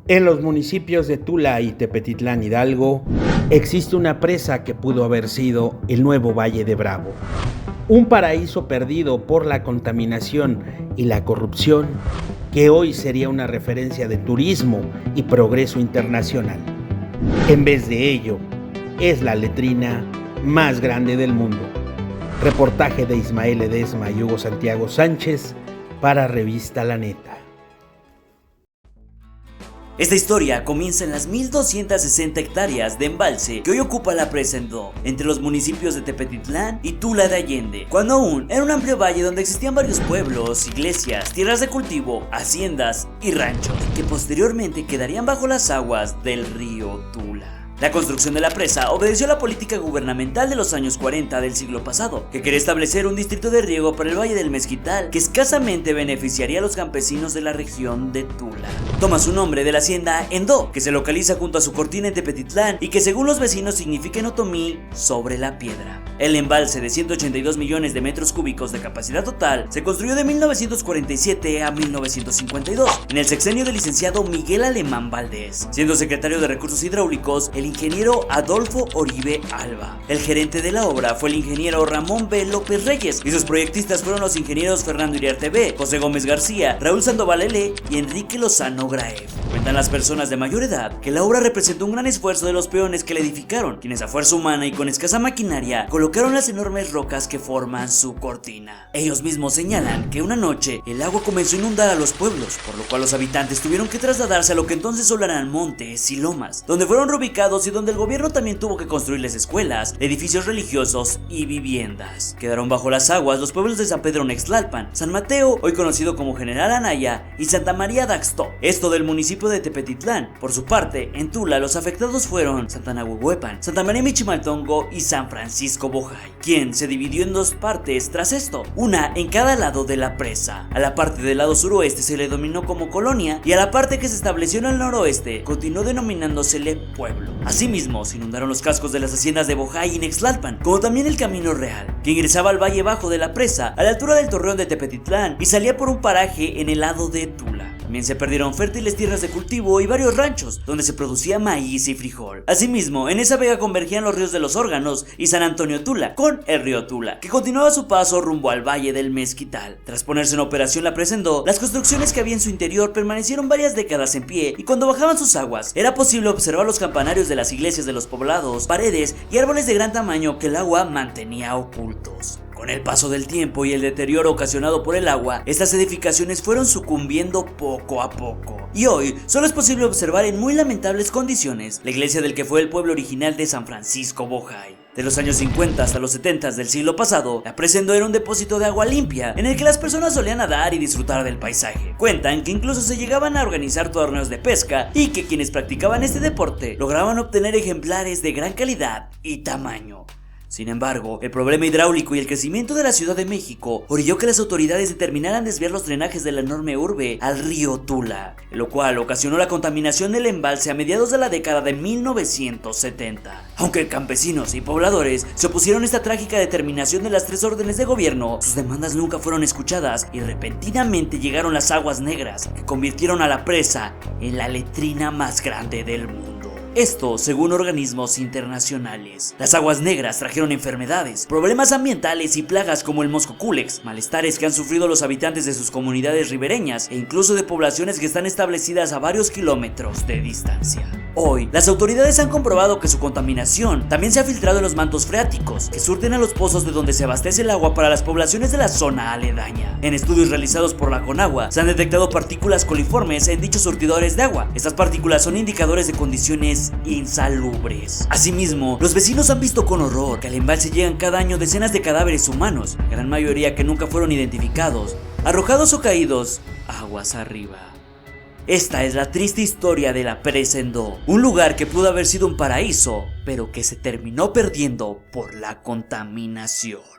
En los municipios de Tula y Tepetitlán Hidalgo existe una presa que pudo haber sido el nuevo Valle de Bravo, un paraíso perdido por la contaminación y la corrupción que hoy sería una referencia de turismo y progreso internacional. En vez de ello, es la letrina más grande del mundo. Reportaje de Ismael Ledesma y Hugo Santiago Sánchez para Revista La Neta. Esta historia comienza en las 1260 hectáreas de embalse que hoy ocupa la presa Endó, entre los municipios de Tepetitlán y Tula de Allende, cuando aún era un amplio valle donde existían varios pueblos, iglesias, tierras de cultivo, haciendas y ranchos, que posteriormente quedarían bajo las aguas del río Tula. La construcción de la presa obedeció a la política gubernamental de los años 40 del siglo pasado, que quería establecer un distrito de riego para el Valle del Mezquital que escasamente beneficiaría a los campesinos de la región de Tula. Toma su nombre de la hacienda Endó, que se localiza junto a su cortina en Tepetitlán y que según los vecinos significa en otomí sobre la piedra. El embalse de 182 millones de metros cúbicos de capacidad total se construyó de 1947 a 1952 en el sexenio del licenciado Miguel Alemán Valdés, siendo secretario de Recursos Hidráulicos el ingeniero Adolfo Oribe Alba. El gerente de la obra fue el ingeniero Ramón B. López Reyes y sus proyectistas fueron los ingenieros Fernando Iriarte B., José Gómez García, Raúl Sandoval L. y Enrique Lozano Graeff. Cuentan las personas de mayor edad que la obra representó un gran esfuerzo de los peones que la edificaron, quienes a fuerza humana y con escasa maquinaria colocaron las enormes rocas que forman su cortina. Ellos mismos señalan que una noche el agua comenzó a inundar a los pueblos, por lo cual los habitantes tuvieron que trasladarse a lo que entonces solo eran montes y lomas, donde fueron reubicados y donde el gobierno también tuvo que construirles escuelas, edificios religiosos y viviendas. Quedaron bajo las aguas los pueblos de San Pedro Nextlalpan, San Mateo, hoy conocido como General Anaya, y Santa María Daxtó, esto del municipio de Tepetitlán. Por su parte, en Tula los afectados fueron Santa Nahuehuepan, Santa María Michimaltongo y San Francisco Bojay, quien se dividió en dos partes tras esto, una en cada lado de la presa. A la parte del lado suroeste se le denominó como colonia y a la parte que se estableció en el noroeste continuó denominándosele pueblo. Asimismo, se inundaron los cascos de las haciendas de Bojay y Nextlalpan, como también el Camino Real, que ingresaba al valle bajo de la presa, a la altura del torreón de Tepetitlán, y salía por un paraje en el lado de Tula. También se perdieron fértiles tierras de cultivo y varios ranchos, donde se producía maíz y frijol. Asimismo, en esa vega convergían los ríos de los Órganos y San Antonio Tula, con el río Tula, que continuaba su paso rumbo al Valle del Mezquital. Tras ponerse en operación la presa Endó, las construcciones que había en su interior permanecieron varias décadas en pie, y cuando bajaban sus aguas, era posible observar los campanarios de las iglesias de los poblados, paredes y árboles de gran tamaño que el agua mantenía ocultos. Con el paso del tiempo y el deterioro ocasionado por el agua, estas edificaciones fueron sucumbiendo poco a poco. Y hoy solo es posible observar en muy lamentables condiciones la iglesia del que fue el pueblo original de San Francisco Bojay. De los años 50 hasta los 70 del siglo pasado, la presa Endó era un depósito de agua limpia en el que las personas solían nadar y disfrutar del paisaje. Cuentan que incluso se llegaban a organizar torneos de pesca y que quienes practicaban este deporte lograban obtener ejemplares de gran calidad y tamaño. Sin embargo, el problema hidráulico y el crecimiento de la Ciudad de México orilló que las autoridades determinaran desviar los drenajes de la enorme urbe al río Tula, lo cual ocasionó la contaminación del embalse a mediados de la década de 1970. Aunque campesinos y pobladores se opusieron a esta trágica determinación de las tres órdenes de gobierno, sus demandas nunca fueron escuchadas y repentinamente llegaron las aguas negras que convirtieron a la presa en la letrina más grande del mundo. Esto según organismos internacionales. Las aguas negras trajeron enfermedades, problemas ambientales y plagas como el mosco culex, malestares que han sufrido los habitantes de sus comunidades ribereñas e incluso de poblaciones que están establecidas a varios kilómetros de distancia. Hoy, las autoridades han comprobado que su contaminación también se ha filtrado en los mantos freáticos, que surten a los pozos de donde se abastece el agua para las poblaciones de la zona aledaña. En estudios realizados por la Conagua, se han detectado partículas coliformes en dichos surtidores de agua. Estas partículas son indicadores de condiciones insalubres. Asimismo, los vecinos han visto con horror que al embalse llegan cada año decenas de cadáveres humanos, la gran mayoría que nunca fueron identificados, arrojados o caídos aguas arriba. Esta es la triste historia de la presa Endó, un lugar que pudo haber sido un paraíso, pero que se terminó perdiendo por la contaminación.